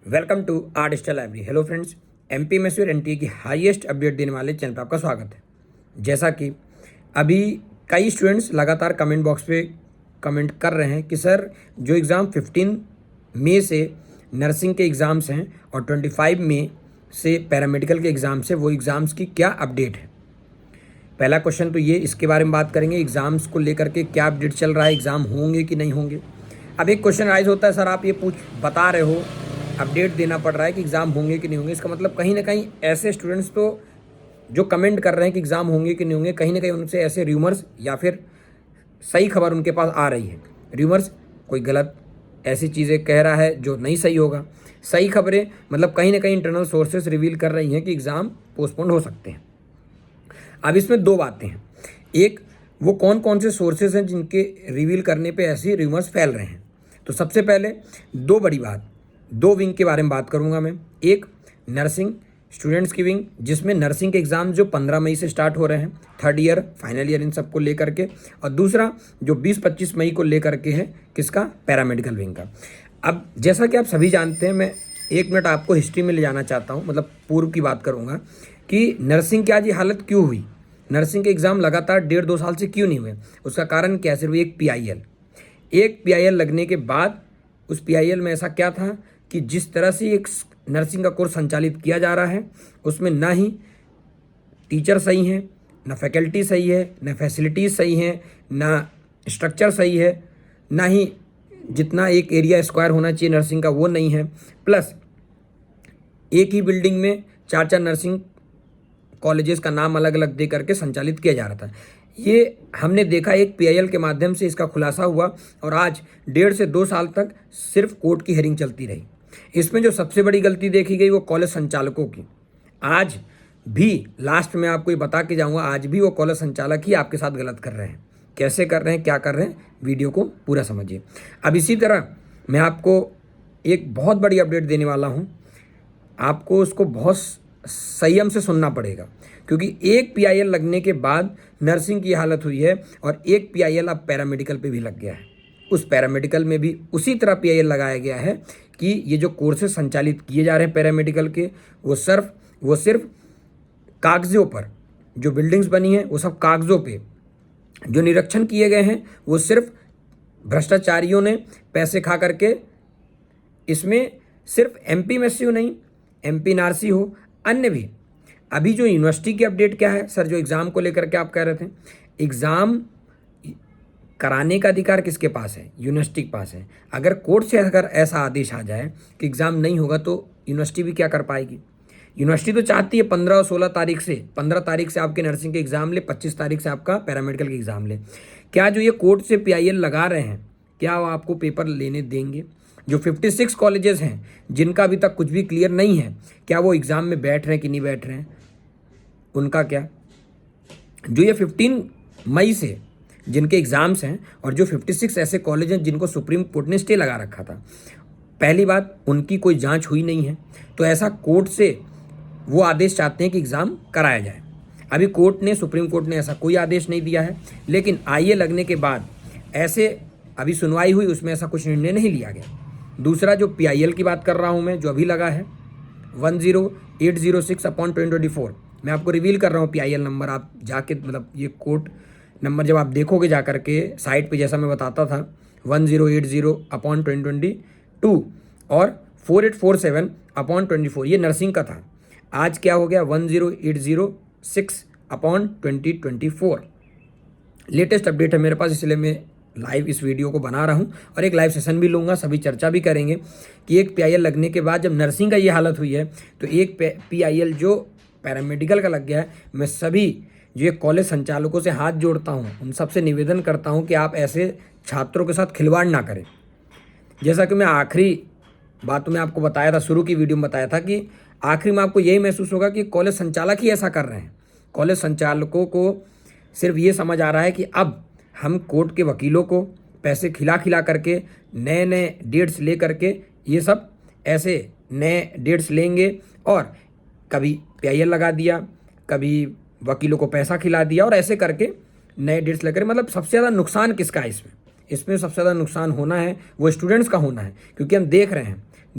Welcome to our digital library. Hello friends, MPMSC और NTA की highest update देने वाले चैनल पर आपका स्वागत है। जैसा कि अभी कई स्टूडेंट्स लगातार कमेंट बॉक्स पे कमेंट कर रहे हैं कि सर जो एग्ज़ाम 15 मई से नर्सिंग के एग्ज़ाम्स हैं और 25 मई से पैरामेडिकल के एग्ज़ाम्स है, वो एग्ज़ाम्स की क्या अपडेट है। पहला क्वेश्चन तो ये, इसके बारे में बात करेंगे। एग्ज़ाम्स को लेकर के क्या अपडेट चल रहा है, एग्ज़ाम होंगे कि नहीं होंगे। अब एक क्वेश्चन राइज होता है, सर आप ये बता रहे हो, अपडेट देना पड़ रहा है कि एग्ज़ाम होंगे कि नहीं होंगे। इसका मतलब कहीं ना कहीं ऐसे स्टूडेंट्स तो जो कमेंट कर रहे हैं कि एग्ज़ाम होंगे कि नहीं होंगे, कहीं ना कहीं उनसे ऐसे र्यूमर्स या फिर सही खबर उनके पास आ रही है। र्यूमर्स कोई गलत ऐसी चीज़ें कह रहा है जो नहीं सही होगा, सही खबरें मतलब कहीं ना कहीं इंटरनल सोर्सेस रिवील कर रही हैं कि एग्ज़ाम पोस्टपोन हो सकते हैं। अब इसमें दो बातें हैं। एक, वो कौन कौन से सोर्सेज हैं जिनके रिवील करने पे ऐसी र्यूमर्स फैल रहे हैं। तो सबसे पहले दो बड़ी बात, दो विंग के बारे में बात करूंगा मैं। एक, नर्सिंग स्टूडेंट्स की विंग, जिसमें नर्सिंग के एग्ज़ाम जो 15 मई से स्टार्ट हो रहे हैं, third year final year in सबको लेकर के, और दूसरा जो 20-25 मई को लेकर के है, किसका, पैरामेडिकल विंग का। अब जैसा कि आप सभी जानते हैं, मैं 1 मिनट आपको हिस्ट्री में ले जाना चाहता हूँ, मतलब पूर्व की बात करूँगा कि नर्सिंग की आज ये हालत क्यों हुई, नर्सिंग के एग्ज़ाम लगातार 1.5-2 साल से क्यों नहीं हुए। उसका कारण क्या, सिर्फ एक PIL लगने के बाद उस PIL में ऐसा क्या था कि जिस तरह से एक नर्सिंग का कोर्स संचालित किया जा रहा है, उसमें ना ही टीचर सही हैं, ना फैकल्टी सही है, ना फैसिलिटीज़ सही हैं, ना स्ट्रक्चर सही है, ना ही जितना एक एरिया स्क्वायर होना चाहिए नर्सिंग का वो नहीं है। प्लस एक ही बिल्डिंग में 4-4 नर्सिंग कॉलेजेस का नाम अलग अलग दे करके संचालित किया जा रहा था। ये हमने देखा, एक PIL के माध्यम से इसका खुलासा हुआ और आज 1.5 से 2 साल तक सिर्फ कोर्ट की हेयरिंग चलती रही। इसमें जो सबसे बड़ी गलती देखी गई वो कॉलेज संचालकों की। आज भी लास्ट में आपको ये बता के जाऊंगा, आज भी वो कॉलेज संचालक ही आपके साथ गलत कर रहे हैं। कैसे कर रहे हैं, क्या कर रहे हैं, वीडियो को पूरा समझिए। अब इसी तरह मैं आपको एक बहुत बड़ी अपडेट देने वाला हूँ, आपको उसको बहुत संयम से सुनना पड़ेगा, क्योंकि एक PIL लगने के बाद नर्सिंग की हालत हुई है और एक PIL अब पैरामेडिकल पे भी लग गया है। उस पैरामेडिकल में भी उसी तरह PIL लगाया गया है कि ये जो कोर्सेज संचालित किए जा रहे हैं पैरामेडिकल के, वो सिर्फ कागज़ों पर, जो बिल्डिंग्स बनी हैं वो सब कागज़ों पे, जो निरीक्षण किए गए हैं वो सिर्फ भ्रष्टाचारियों ने पैसे खा करके, इसमें सिर्फ MPMSU नहीं, MP-NRC हो, अन्य भी। अभी जो यूनिवर्सिटी की अपडेट क्या है सर, जो एग्ज़ाम को लेकर के आप कह रहे थे, एग्ज़ाम कराने का अधिकार किसके पास है, यूनिवर्सिटी के पास है। अगर कोर्ट से अगर ऐसा आदेश आ जाए कि एग्ज़ाम नहीं होगा तो यूनिवर्सिटी भी क्या कर पाएगी। यूनिवर्सिटी तो चाहती है 15 और 16 तारीख से, 15 तारीख से आपके नर्सिंग के एग्ज़ाम ले, 25 तारीख से आपका पैरामेडिकल के एग्ज़ाम ले। क्या जो ये कोर्ट से PIL लगा रहे हैं, क्या वो आपको पेपर लेने देंगे। जो 56 कॉलेजेस हैं जिनका अभी तक कुछ भी क्लियर नहीं है, क्या वो एग्ज़ाम में बैठ रहे हैं कि नहीं बैठ रहे हैं, उनका क्या। जो ये 15 मई से जिनके एग्ज़ाम्स हैं और जो 56 ऐसे कॉलेज हैं जिनको सुप्रीम कोर्ट ने स्टे लगा रखा था, पहली बात उनकी कोई जांच हुई नहीं है, तो ऐसा कोर्ट से वो आदेश चाहते हैं कि एग्ज़ाम कराया जाए। अभी सुप्रीम कोर्ट ने ऐसा कोई आदेश नहीं दिया है, लेकिन IE लगने के बाद ऐसे अभी सुनवाई हुई, उसमें ऐसा कुछ निर्णय नहीं लिया गया। दूसरा जो PIL की बात कर रहा हूँ मैं, जो अभी लगा है 10806/2024, मैं आपको रिवील कर रहा हूँ PIL नंबर, आप जाके मतलब ये कोर्ट नंबर जब आप देखोगे जा करके साइट पे, जैसा मैं बताता था 1080/2022 और 4847/24, ये नर्सिंग का था। आज क्या हो गया, 10806/2024 लेटेस्ट अपडेट है मेरे पास, इसलिए मैं लाइव इस वीडियो को बना रहा हूं और एक लाइव सेशन भी लूँगा, सभी चर्चा भी करेंगे कि एक PIL लगने के बाद जब नर्सिंग का ये हालत हुई है तो एक PIL जो पैरामेडिकल का लग गया है। मैं सभी जो ये कॉलेज संचालकों से हाथ जोड़ता हूं, उन सबसे निवेदन करता हूं कि आप ऐसे छात्रों के साथ खिलवाड़ ना करें। जैसा कि मैं आखिरी बातों में आपको बताया था, शुरू की वीडियो में बताया था कि आखिरी में आपको यही महसूस होगा कि कॉलेज संचालक ही ऐसा कर रहे हैं। कॉलेज संचालकों को सिर्फ ये समझ आ रहा है कि अब हम कोर्ट के वकीलों को पैसे खिला करके नए नए डेट्स ले करके ये सब ऐसे नए डेट्स लेंगे, और कभी PIL लगा दिया, कभी वकीलों को पैसा खिला दिया, और ऐसे करके नए डेट्स लेकर, मतलब सबसे ज़्यादा नुकसान किसका है इसमें सबसे ज़्यादा नुकसान होना है वो स्टूडेंट्स का होना है, क्योंकि हम देख रहे हैं